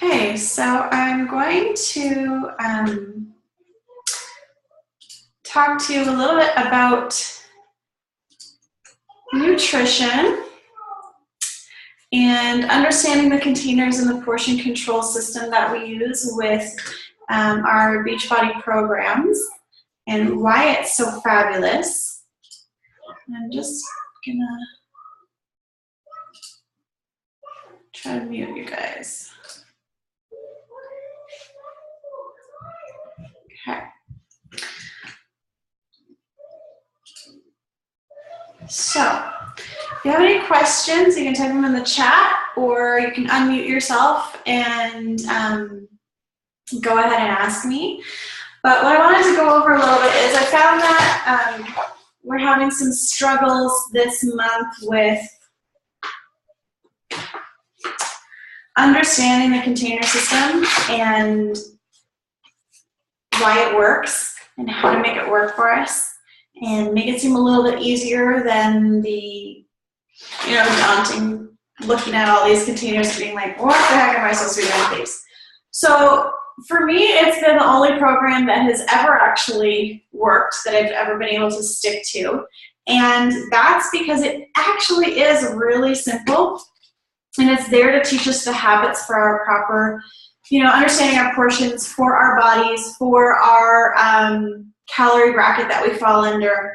Okay, so I'm going to talk to you a little bit about nutrition and understanding the containers and the portion control system that we use with our Beachbody programs and why it's so fabulous. I'm just gonna try to mute you guys. Okay. So, if you have any questions, you can type them in the chat, or you can unmute yourself and go ahead and ask me. But what I wanted to go over a little bit is I found that we're having some struggles this month with understanding the container system and why it works and how to make it work for us and make it seem a little bit easier than the, daunting looking at all these containers and being like, what the heck am I supposed to be doing with these? So for me, it's been the only program that has ever actually worked, that I've ever been able to stick to. And that's because it actually is really simple. And it's there to teach us the habits for our proper, understanding our portions for our bodies, for our calorie bracket that we fall under,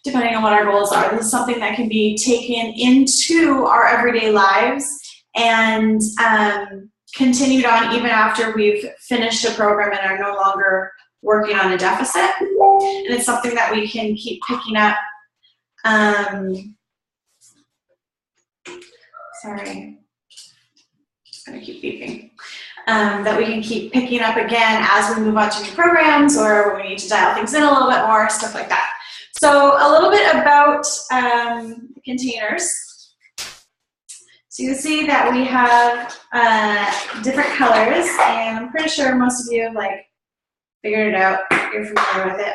depending on what our goals are. This is something that can be taken into our everyday lives and continued on even after we've finished a program and are no longer working on a deficit. And it's something that we can keep picking up. Sorry, it's gonna keep beeping. That we can keep picking up again as we move on to new programs or when we need to dial things in a little bit more, stuff like that. So a little bit about containers. So you see that we have different colors, and I'm pretty sure most of you have figured it out. You're familiar with it.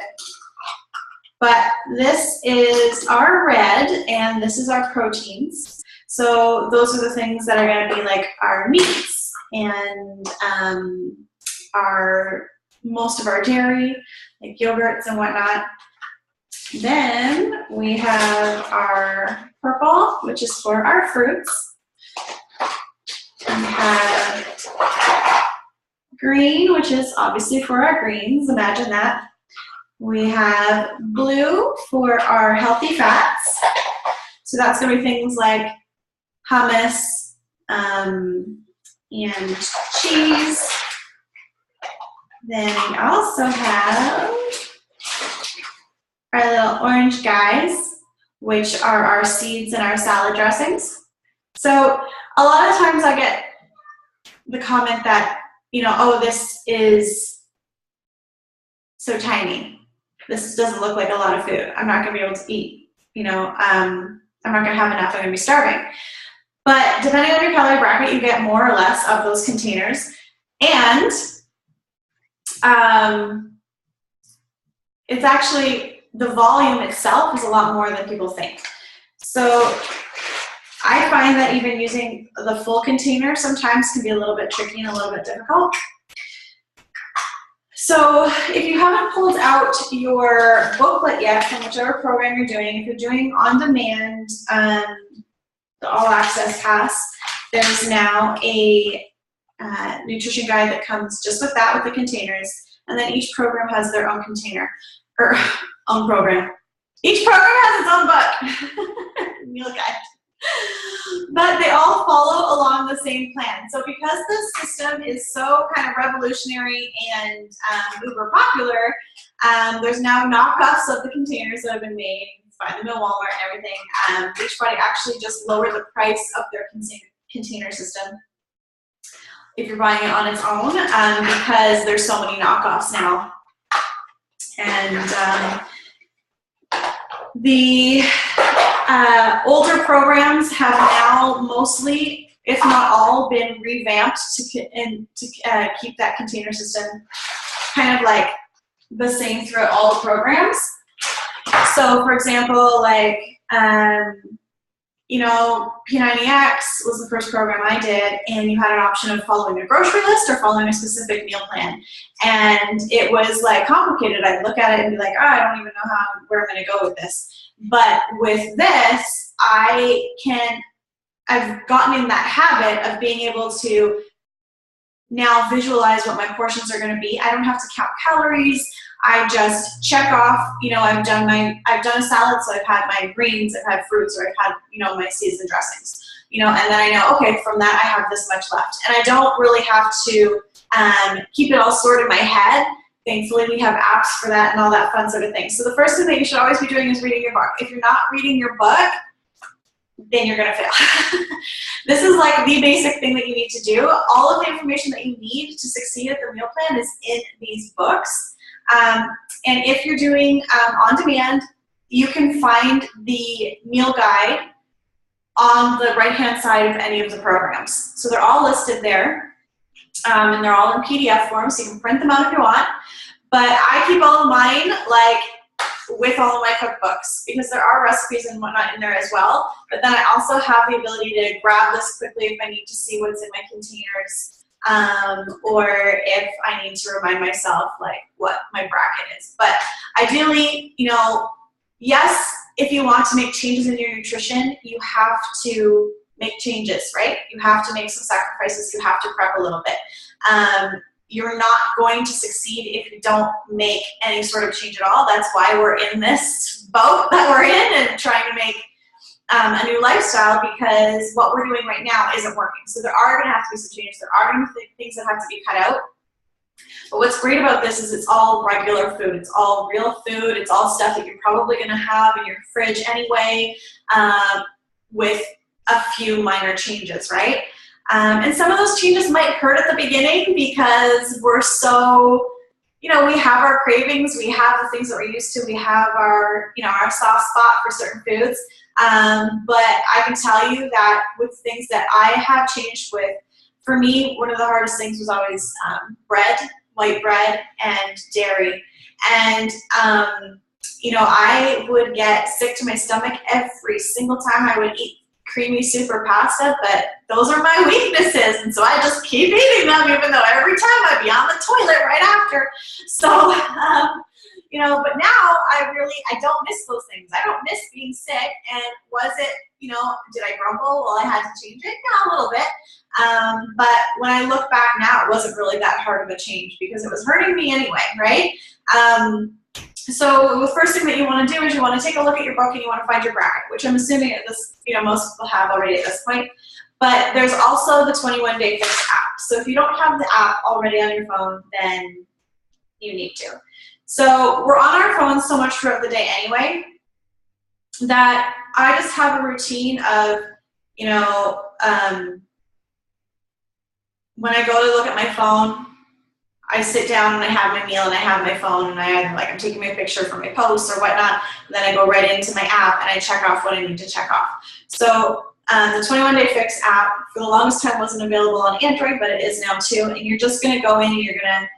But this is our red, and this is our proteins. So those are the things that are going to be like our meats and most of our dairy, like yogurts and whatnot. Then we have our purple, which is for our fruits. We have green, which is obviously for our greens. Imagine that. We have blue for our healthy fats. So that's going to be things like hummus and cheese. Then we also have our little orange guys, which are our seeds and our salad dressings. So a lot of times I get the comment that, oh, this is so tiny. This doesn't look like a lot of food. I'm not going to be able to eat. I'm not going to have enough. I'm going to be starving. But depending on your calorie bracket, you get more or less of those containers. And it's actually, the volume itself is a lot more than people think. So I find that even using the full container sometimes can be a little bit tricky and a little bit difficult. So if you haven't pulled out your booklet yet from whichever program you're doing, if you're doing on-demand, the all-access pass, there's now a nutrition guide that comes just with that, with the containers, and then each program has their own container, or own program. Each program has its own book, meal guide. But they all follow along the same plan. So because this system is so kind of revolutionary and uber popular, there's now knockoffs of the containers that have been made. You can find them at Walmart and everything. Beachbody actually just lowered the price of their container system if you're buying it on its own, because there's so many knockoffs now. And the older programs have now mostly, if not all, been revamped to keep that container system kind of like the same throughout all the programs. So for example, like you know, P90X was the first program I did, and you had an option of following a grocery list or following a specific meal plan. And it was like complicated. I'd look at it and be like, oh, I don't even know where I'm gonna go with this. But with this, I've gotten in that habit of being able to now visualize what my portions are going to be. I don't have to count calories. I just check off, you know, I've done a salad, so I've had my greens, I've had fruits, or I've had, you know, my seasoned dressings, you know, and then I know, okay, from that I have this much left. And I don't really have to keep it all stored in my head. Thankfully, we have apps for that and all that fun sort of thing. So the first thing that you should always be doing is reading your book. If you're not reading your book, then you're gonna fail. This is like the basic thing that you need to do. All of the information that you need to succeed at the meal plan is in these books. And if you're doing on demand, you can find the meal guide on the right-hand side of any of the programs. So they're all listed there, and they're all in PDF form, so you can print them out if you want. But I keep all of mine like with all of my cookbooks, because there are recipes and whatnot in there as well. But then I also have the ability to grab this quickly if I need to see what's in my containers, or if I need to remind myself like what my bracket is. But ideally, you know, yes, if you want to make changes in your nutrition, you have to make changes, right? You have to make some sacrifices. You have to prep a little bit. You're not going to succeed if you don't make any sort of change at all. That's why we're in this boat that we're in and trying to make a new lifestyle, because what we're doing right now isn't working. So there are going to have to be some changes. There are going to be things that have to be cut out. But what's great about this is it's all regular food. It's all real food. It's all stuff that you're probably going to have in your fridge anyway, with a few minor changes, right? And some of those changes might hurt at the beginning because we're so, you know, we have our cravings, we have the things that we're used to, we have our, you know, our soft spot for certain foods. But I can tell you that with things that I have changed with, for me, one of the hardest things was always bread, white bread, and dairy. And, you know, I would get sick to my stomach every single time I would eat creamy soup or pasta, but those are my weaknesses, and so I just keep eating them, even though every time I'd be on the toilet right after. So, you know, but now I don't miss those things. I don't miss being sick. And was it, you know, did I grumble while I had to change it? Yeah, a little bit. But when I look back now, it wasn't really that hard of a change because it was hurting me anyway, right? So the first thing that you want to do is you want to take a look at your book and you want to find your bracket, which I'm assuming at this, you know, most people have already at this point. But there's also the 21-day fix app. So if you don't have the app already on your phone, then you need to. So we're on our phones so much throughout the day anyway that I just have a routine of, you know, when I go to look at my phone, I sit down and I have my meal and I have my phone and I'm taking my picture for my posts or whatnot, and then I go right into my app and I check off what I need to check off. So the 21-day fix app for the longest time wasn't available on Android, but it is now too. And you're just gonna go in and you're gonna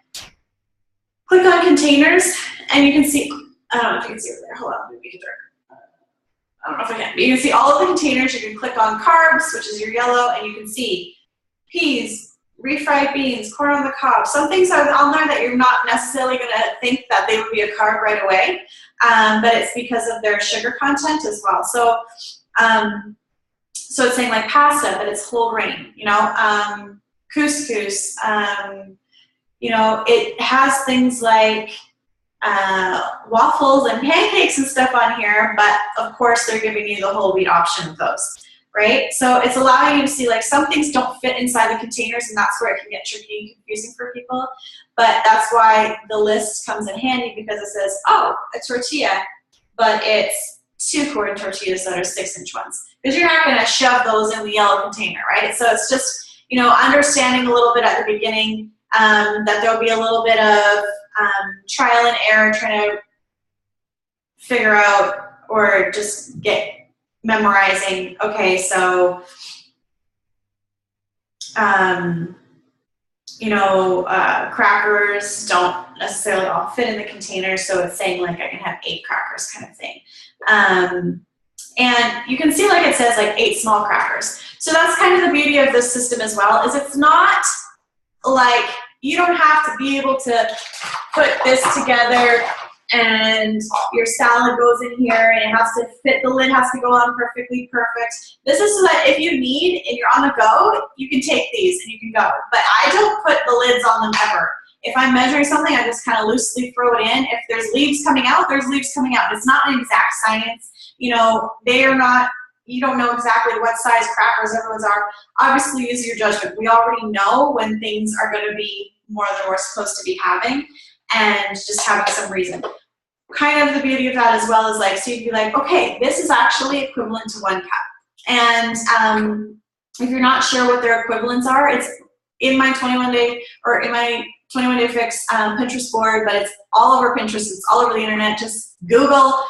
click on containers, and you can see, I don't know if you can see over there, hold on, maybe I don't know if I can, but you can see all of the containers. You can click on carbs, which is your yellow, and you can see peas, refried beans, corn on the cob. Some things are on there that you're not necessarily going to think that they would be a carb right away, but it's because of their sugar content as well. So, so it's saying like pasta, but it's whole grain, you know, couscous, you know, it has things like waffles and pancakes and stuff on here, but of course they're giving you the whole wheat option of those. Right? So it's allowing you to see like some things don't fit inside the containers, and that's where it can get tricky and confusing for people. But that's why the list comes in handy, because it says, oh, a tortilla, but it's 2-quart tortillas that are 6-inch ones. Because you're not going to shove those in the yellow container, right? So it's just, you know, understanding a little bit at the beginning that there'll be a little bit of trial and error trying to figure out or just get memorizing, okay, so, you know, crackers don't necessarily all fit in the container, so it's saying like I can have 8 crackers kind of thing. And you can see like it says like 8 small crackers. So that's kind of the beauty of this system as well, is it's not like you don't have to be able to put this together and your salad goes in here and it has to fit, the lid has to go on perfectly perfect. This is so that if you need and you're on the go, you can take these and you can go. But I don't put the lids on them ever. If I'm measuring something, I just kind of loosely throw it in. If there's leaves coming out, there's leaves coming out. It's not an exact science. You know, they are not, you don't know exactly what size crackers everyone's are. Obviously, use your judgment. We already know when things are going to be more than we're supposed to be having, and just having some reason. Kind of the beauty of that as well is like, so you'd be like, okay, this is actually equivalent to 1 cup. And if you're not sure what their equivalents are, it's in my 21-day or in my 21-day fix Pinterest board, but it's all over Pinterest. It's all over the internet. Just Google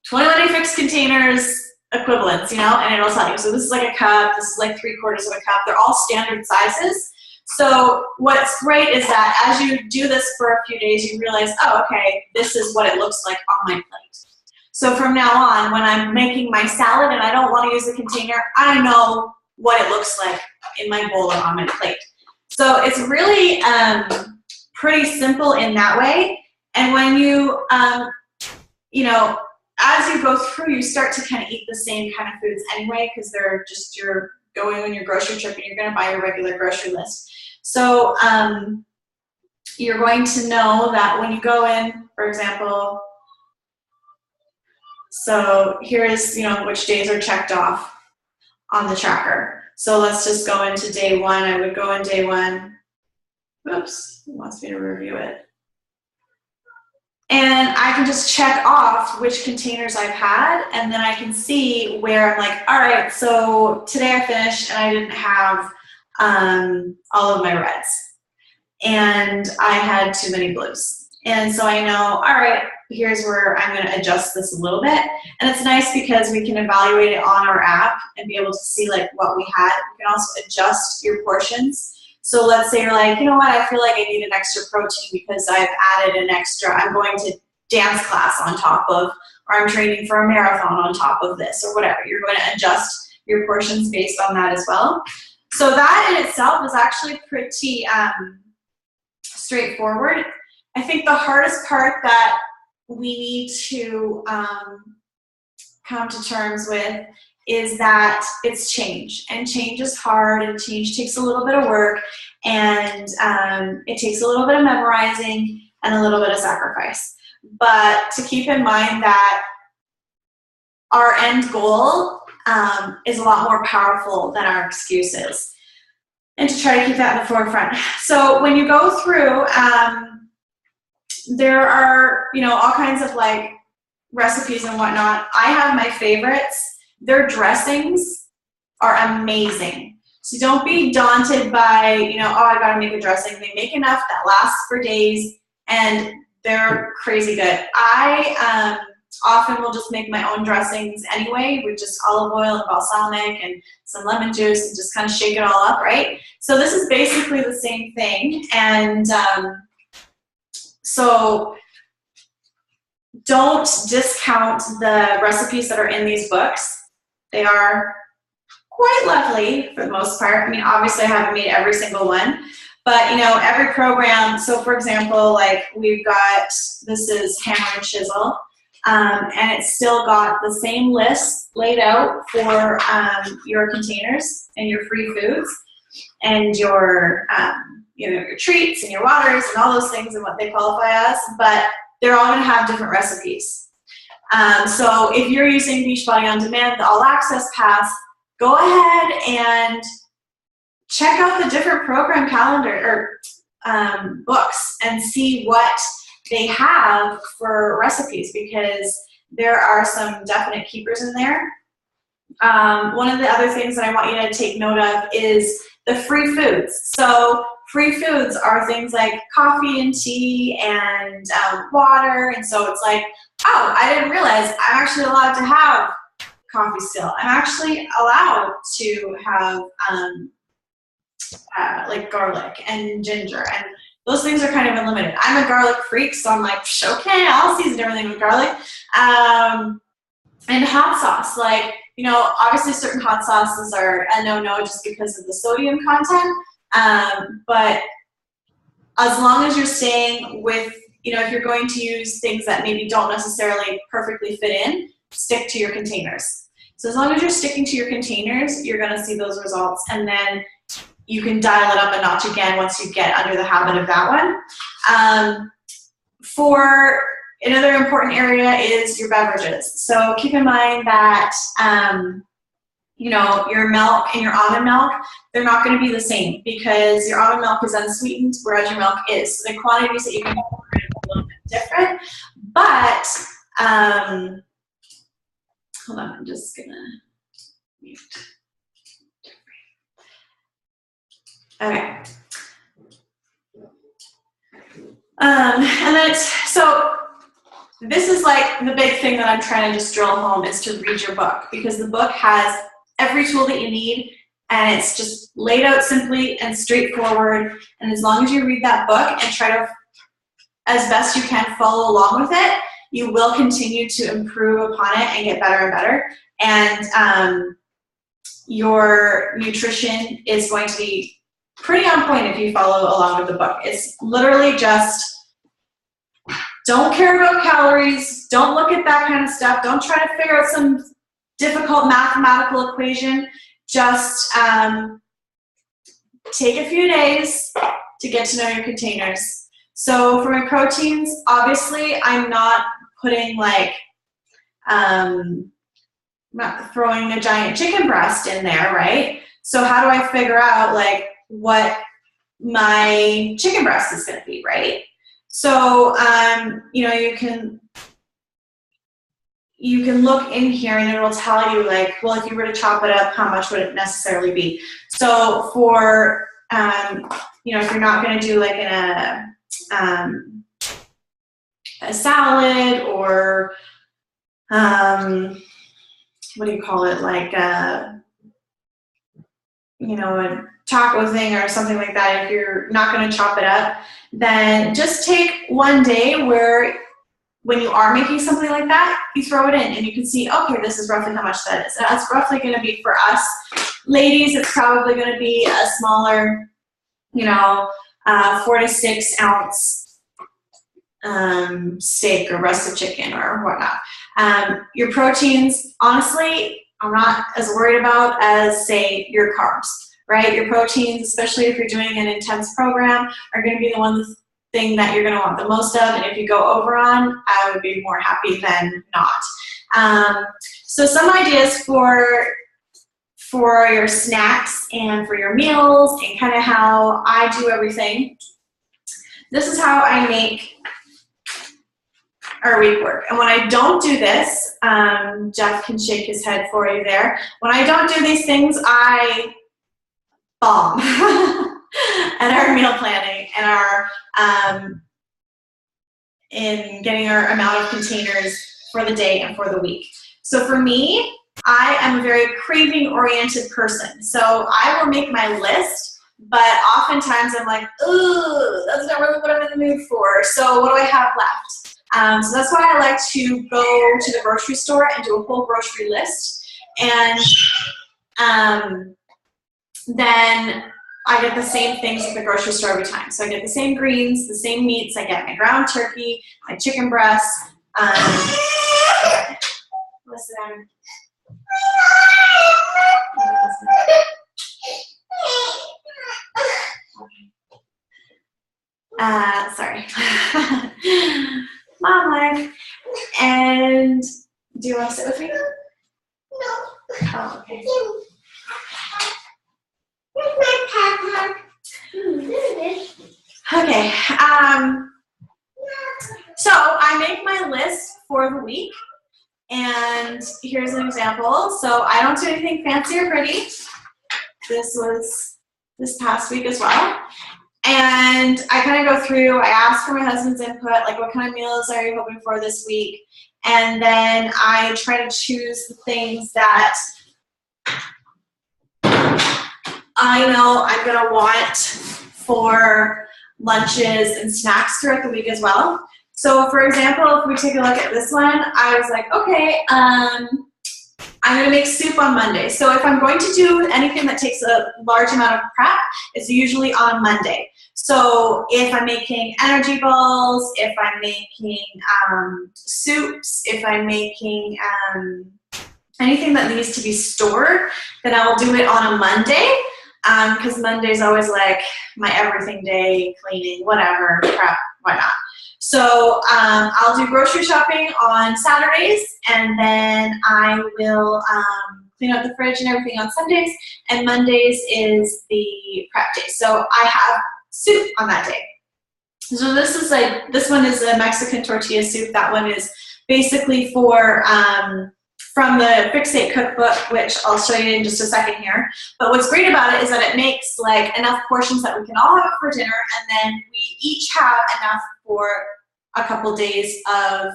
21-day fix containers equivalents, you know, and it'll tell you. So this is like a cup. This is like 3/4 of a cup. They're all standard sizes. So what's great is that as you do this for a few days, you realize, oh, okay, this is what it looks like on my plate. So from now on, when I'm making my salad and I don't want to use the container, I know what it looks like in my bowl or on my plate. So it's really pretty simple in that way. And when you, you know, as you go through, you start to kind of eat the same kind of foods anyway, because they're just, you're going on your grocery trip and you're going to buy your regular grocery list. So you're going to know that when you go in, for example, so here's, you know, which days are checked off on the tracker. So let's just go into day 1. I would go in day 1. Oops, it wants me to review it. And I can just check off which containers I've had, and then I can see where I'm like, all right, so today I finished and I didn't have all of my reds. And I had too many blues. And so I know, all right, here's where I'm going to adjust this a little bit. And it's nice because we can evaluate it on our app and be able to see like what we had. You can also adjust your portions. So let's say you're like, you know what, I feel like I need an extra protein because I've added an extra, I'm going to dance class on top of, or I'm training for a marathon on top of this, or whatever. You're going to adjust your portions based on that as well. So that in itself is actually pretty straightforward. I think the hardest part that we need to come to terms with is that it's change, and change is hard, and change takes a little bit of work, and it takes a little bit of memorizing and a little bit of sacrifice. But to keep in mind that our end goal is a lot more powerful than our excuses, and to try to keep that in the forefront. So when you go through, there are, you know, all kinds of like recipes and whatnot. I have my favorites. Their dressings are amazing. So don't be daunted by, you know, oh, I gotta make a dressing. They make enough that lasts for days, and they're crazy good. I often will just make my own dressings anyway, with just olive oil and balsamic and some lemon juice, and just kind of shake it all up, right? So this is basically the same thing. And so don't discount the recipes that are in these books. They are quite lovely for the most part. I mean, obviously I haven't made every single one, but you know, every program, so for example, like we've got, this is Hammer and Chisel, and it's still got the same list laid out for your containers and your free foods and your, you know, your treats and your waters and all those things and what they qualify as, but they're all gonna have different recipes. So if you're using Beachbody On Demand, the All Access Pass, go ahead and check out the different program calendar or books and see what they have for recipes, because there are some definite keepers in there. One of the other things that I want you to take note of is the free foods. So free foods are things like coffee and tea and water, and so it's like, oh, I didn't realize I'm actually allowed to have coffee still. I'm actually allowed to have like garlic and ginger, and those things are kind of unlimited. I'm a garlic freak, so I'm like, okay, I'll season everything with garlic. And hot sauce, like, you know, obviously certain hot sauces are a no-no just because of the sodium content, but as long as you're staying with, you know, if you're going to use things that maybe don't necessarily perfectly fit in, stick to your containers. So as long as you're sticking to your containers, you're going to see those results, and then you can dial it up a notch again once you get under the habit of that one. For another important area is your beverages. So keep in mind that, you know, your milk and your almond milk, they're not going to be the same because your almond milk is unsweetened, whereas your milk is. So the quantities that you can have are a little bit different. But, hold on, I'm just going to mute. Okay. And then so this is like the big thing that I'm trying to just drill home is to read your book, because the book has every tool that you need, and it's just laid out simply and straightforward. And as long as you read that book and try to, as best you can, follow along with it, you will continue to improve upon it and get better and better. And your nutrition is going to be pretty on point if you follow along with the book. It's literally just, don't care about calories, don't look at that kind of stuff, don't try to figure out some difficult mathematical equation, just take a few days to get to know your containers. So for my proteins, obviously I'm not putting like, I'm not throwing a giant chicken breast in there, right? So how do I figure out like what my chicken breast is going to be, right? So, you know, you can look in here and it will tell you like, well, if you were to chop it up, how much would it necessarily be? So for, you know, if you're not going to do like a salad or, what do you call it? Like, you know, a taco thing or something like that, if you're not going to chop it up, then just take one day where when you are making something like that, you throw it in and you can see, okay, this is roughly how much that is. And that's roughly going to be for us. Ladies, it's probably going to be a smaller, you know, 4 to 6 ounce steak or breast of chicken or whatnot. Your proteins, honestly, I'm not as worried about as, say, your carbs, right? Your proteins, especially if you're doing an intense program, are going to be the one thing that you're going to want the most of, and if you go over on, I would be more happy than not. So some ideas for your snacks and for your meals and kind of how I do everything. This is how I make our week work. And when I don't do this, Jeff can shake his head for you there. When I don't do these things, I bomb at our meal planning and our in getting our amount of containers for the day and for the week. So for me, I am a very craving-oriented person. So I will make my list, but oftentimes I'm like, ooh, that's not really what I'm in the mood for. So what do I have left? So that's why I like to go to the grocery store and do a whole grocery list. And then I get the same things at the grocery store every time. So I get the same greens, the same meats. I get my ground turkey, my chicken breast. Listen. Sorry. Mom life. And do you want to sit with me? No. Oh, okay. Okay. So I make my list for the week, and here's an example. So I don't do anything fancy or pretty. This was this past week as well. And I kind of go through, I ask for my husband's input, like what kind of meals are you hoping for this week? And then I try to choose the things that I know I'm gonna want for lunches and snacks throughout the week as well. So for example, if we take a look at this one, I was like, okay, I'm going to make soup on Monday. So if I'm going to do anything that takes a large amount of prep, it's usually on a Monday. So if I'm making energy balls, if I'm making soups, if I'm making anything that needs to be stored, then I will do it on a Monday, because Monday's always like my everything day, cleaning, whatever, prep, why not? So I'll do grocery shopping on Saturdays, and then I will clean out the fridge and everything on Sundays, and Mondays is the prep day. So I have soup on that day. So this is like, this one is a Mexican tortilla soup. That one is basically for, from the Fixate cookbook, which I'll show you in just a second here. But what's great about it is that it makes like enough portions that we can all have for dinner, and then we each have enough for a couple days of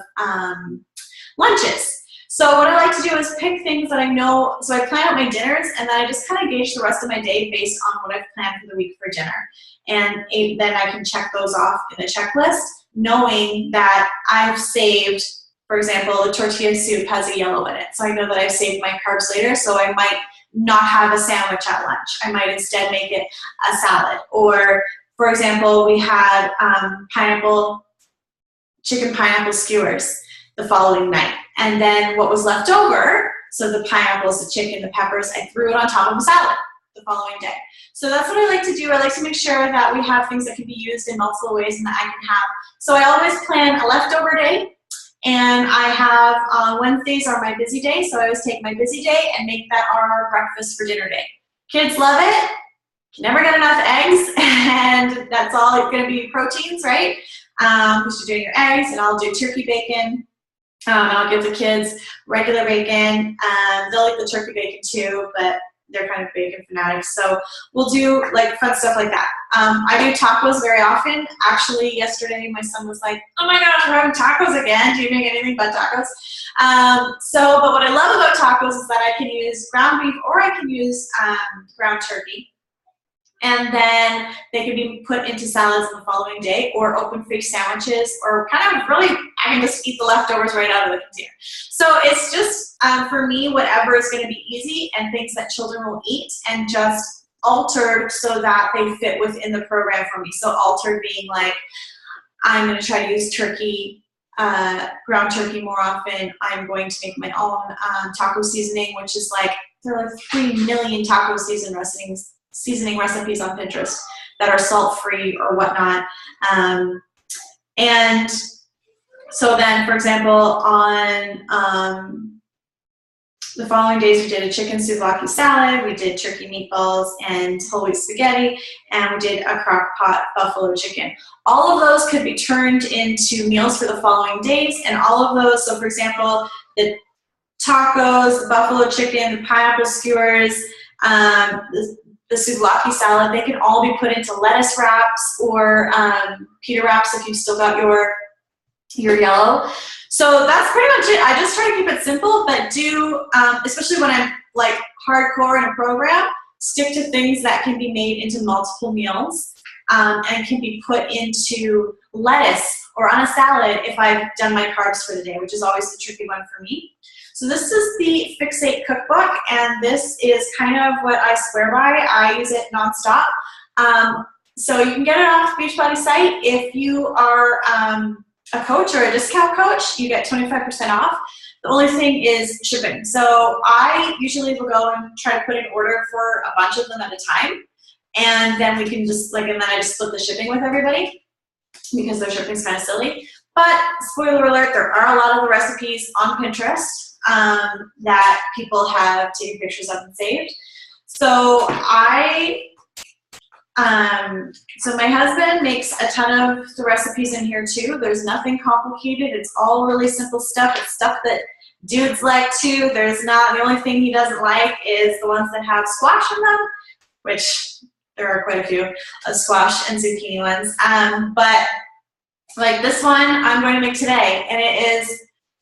lunches. So what I like to do is pick things that I know, so I plan out my dinners, and then I just kind of gauge the rest of my day based on what I've planned for the week for dinner. And then I can check those off in the checklist, knowing that I've saved, for example, the tortilla soup has a yellow in it. So I know that I've saved my carbs later, so I might not have a sandwich at lunch. I might instead make it a salad. Or, for example, we had chicken pineapple skewers the following night. And then what was left over, so the pineapples, the chicken, the peppers, I threw it on top of a salad the following day. So that's what I like to do. I like to make sure that we have things that can be used in multiple ways and that I can have. So I always plan a leftover day, and I have Wednesdays are my busy day, so I always take my busy day and make that our breakfast for dinner day. Kids love it. You never get enough eggs, and that's all going to be proteins, right? Because you're doing your eggs, and I'll do turkey bacon. I'll give the kids regular bacon. They'll like the turkey bacon too, but they're kind of bacon fanatics. So we'll do like fun stuff like that. I do tacos very often. Actually, yesterday my son was like, "Oh my gosh, we're having tacos again. Do you make anything but tacos?" But what I love about tacos is that I can use ground beef or I can use ground turkey. And then they can be put into salads the following day, or open face sandwiches, or kind of really, I can just eat the leftovers right out of the container. So it's just, for me, whatever is going to be easy and things that children will eat, and just altered so that they fit within the program for me. So altered being like, I'm going to try to use turkey, ground turkey more often. I'm going to make my own taco seasoning, which is like, there are like 3 million taco seasoning recipes on Pinterest that are salt-free or whatnot. And so then, for example, on the following days, we did a chicken souvlaki salad, we did turkey meatballs and whole wheat spaghetti, and we did a crock pot buffalo chicken. All of those could be turned into meals for the following days, and all of those, so for example, the tacos, the buffalo chicken, the pineapple skewers, the souvlaki salad, they can all be put into lettuce wraps or pita wraps if you've still got your yellow. So that's pretty much it. I just try to keep it simple, but do, especially when I'm like hardcore in a program, stick to things that can be made into multiple meals and can be put into lettuce or on a salad if I've done my carbs for the day, which is always the tricky one for me. So this is the Fixate cookbook, and this is kind of what I swear by. I use it nonstop. So you can get it off the Beachbody site. If you are a coach or a discount coach, you get 25% off. The only thing is shipping. So I usually will go and try to put an order for a bunch of them at a time, and then we can just and then I just split the shipping with everybody because their shipping's kind of silly. But spoiler alert, there are a lot of the recipes on Pinterest that people have taken pictures of and saved. So so my husband makes a ton of the recipes in here too. There's nothing complicated. It's all really simple stuff. It's stuff that dudes like too. The only thing he doesn't like is the ones that have squash in them, which there are quite a few squash and zucchini ones. But like this one I'm going to make today, and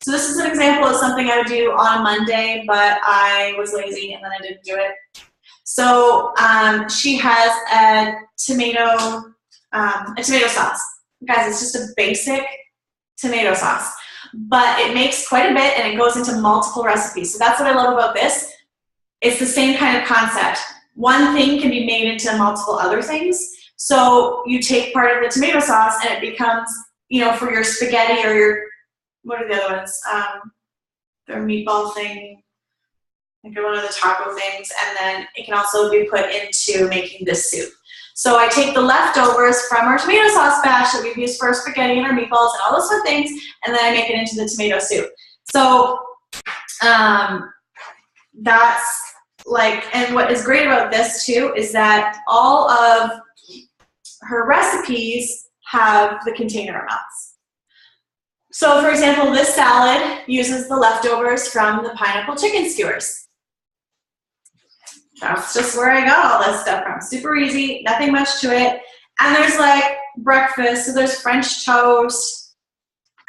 so this is an example of something I would do on a Monday, but I was lazy and then I didn't do it. So she has a tomato sauce. Guys, it's just a basic tomato sauce. But it makes quite a bit and it goes into multiple recipes. So that's what I love about this. It's the same kind of concept. One thing can be made into multiple other things. So you take part of the tomato sauce and it becomes, you know, for your spaghetti or your, what are the other ones? Their meatball thing, like one of the taco things, and then it can also be put into making this soup. So I take the leftovers from our tomato sauce batch that we've used for our spaghetti and our meatballs and all those sort of things, and then I make it into the tomato soup. So that's like, and what is great about this too is that all of her recipes have the container amounts. So for example, this salad uses the leftovers from the pineapple chicken skewers. That's just where I got all this stuff from. Super easy, nothing much to it. And there's like breakfast, so there's French toast.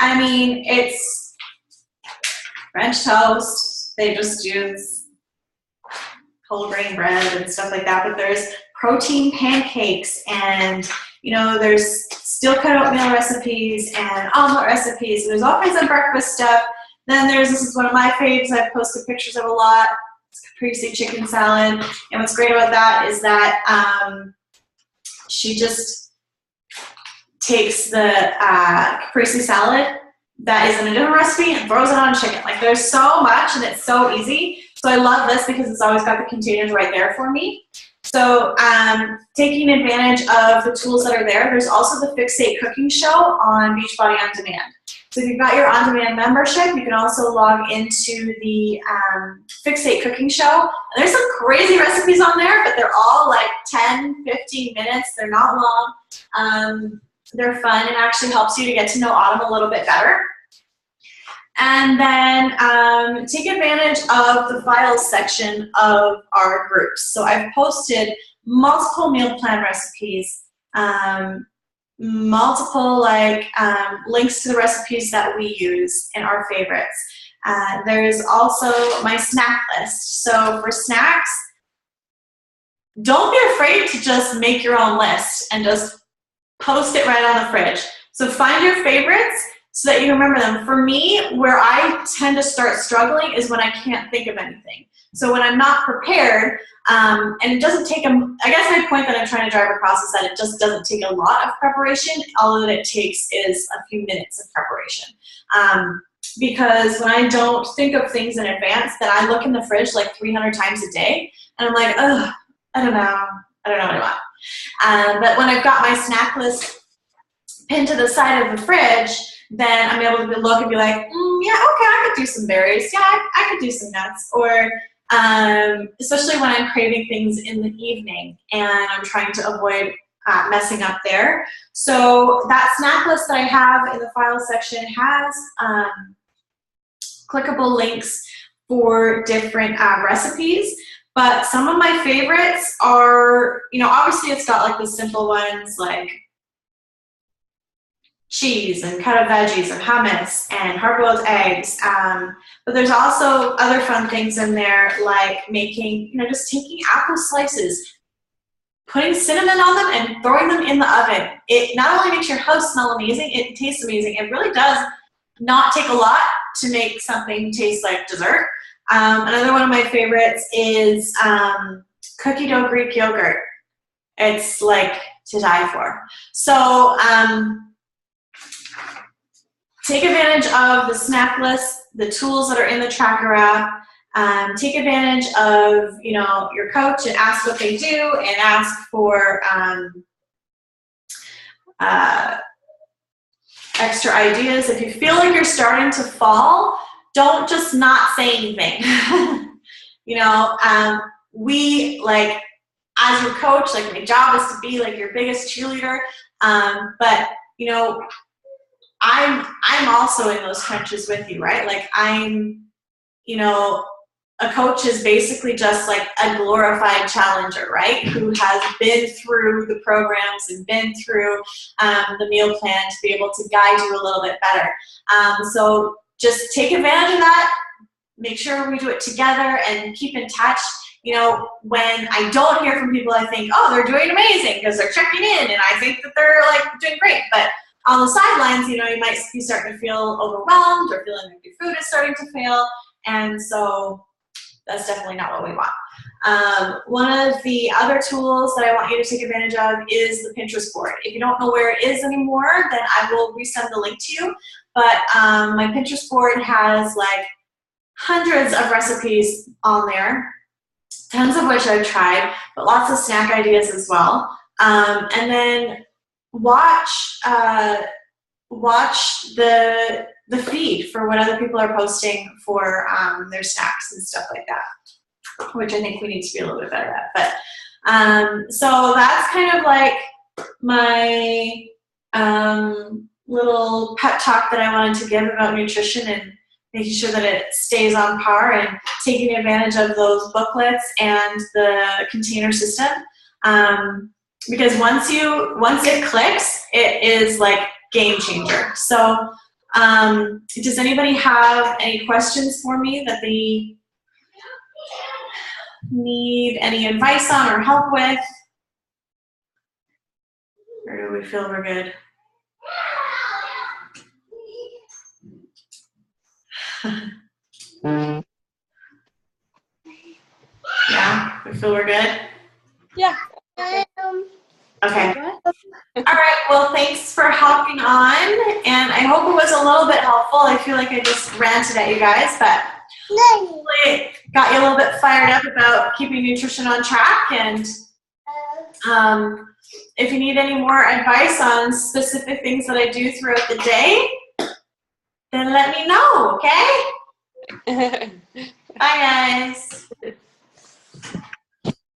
I mean, it's French toast. They just use whole grain bread and stuff like that, but there's protein pancakes and, you know, there's steel cut oatmeal recipes and omelet recipes. So there's all kinds of breakfast stuff. Then there's, this is one of my faves, I've posted pictures of a lot. Caprese chicken salad, and what's great about that is that she just takes the caprese salad that is in a different recipe and throws it on chicken. Like there's so much and it's so easy. So I love this because it's always got the containers right there for me. So taking advantage of the tools that are there, there's also the Fixate cooking show on Beachbody On Demand. So if you've got your on-demand membership, you can also log into the Fixate cooking show. And there's some crazy recipes on there, but they're all like 10, 15 minutes. They're not long. They're fun and actually helps you to get to know Autumn a little bit better. And then take advantage of the files section of our groups. So I've posted multiple meal plan recipes, multiple like links to the recipes that we use and our favorites. There's also my snack list. So for snacks, don't be afraid to just make your own list and just post it right on the fridge. So find your favorites so that you remember them. For me, where I tend to start struggling is when I can't think of anything. So when I'm not prepared, and it doesn't take I guess my point that I'm trying to drive across is that it just doesn't take a lot of preparation. All that it takes is a few minutes of preparation. Because when I don't think of things in advance, then I look in the fridge like 300 times a day, and I'm like, ugh, I don't know what I want. But when I've got my snack list pinned to the side of the fridge, then I'm able to look and be like, yeah, okay, I could do some berries. Yeah, I could do some nuts. Or especially when I'm craving things in the evening and I'm trying to avoid messing up there. So that snack list that I have in the file section has clickable links for different recipes. But some of my favorites are, you know, obviously it's got like the simple ones like cheese and cut up veggies and hummus and hard-boiled eggs. But there's also other fun things in there like making, you know, just taking apple slices, putting cinnamon on them and throwing them in the oven. It not only makes your house smell amazing, it tastes amazing. It really does not take a lot to make something taste like dessert. Another one of my favorites is cookie dough Greek yogurt. It's like to die for. So take advantage of the snack list, the tools that are in the tracker app. Take advantage of, you know, your coach and ask what they do and ask for extra ideas. If you feel like you're starting to fall, don't just not say anything. You know, we, like, as your coach, like, my job is to be like your biggest cheerleader, but, you know, I'm also in those trenches with you, right? Like you know, a coach is basically just like a glorified challenger, right? Who has been through the programs and been through the meal plan to be able to guide you a little bit better. So just take advantage of that. Make sure we do it together and keep in touch. You know, when I don't hear from people, I think, oh, they're doing amazing because they're checking in, and I think that they're like doing great. But on the sidelines, you know, you might be starting to feel overwhelmed or feeling like your food is starting to fail. And so that's definitely not what we want. One of the other tools that I want you to take advantage of is the Pinterest board. If you don't know where it is anymore, then I will resend the link to you. But my Pinterest board has like hundreds of recipes on there, tons of which I've tried, but lots of snack ideas as well. And then watch the feed for what other people are posting for their snacks and stuff like that, which I think we need to be a little bit better at. But so that's kind of like my little pep talk that I wanted to give about nutrition and making sure that it stays on par and taking advantage of those booklets and the container system. Because once it clicks, it is like game changer. So does anybody have any questions for me that they need any advice on or help with? Or do we feel we're good? Yeah, we feel we're good? Yeah. Okay. All right, well, thanks for hopping on, and I hope it was a little bit helpful. I feel like I just ranted at you guys, but hopefully it got you a little bit fired up about keeping nutrition on track. And if you need any more advice on specific things that I do throughout the day, then let me know, okay? Bye, guys.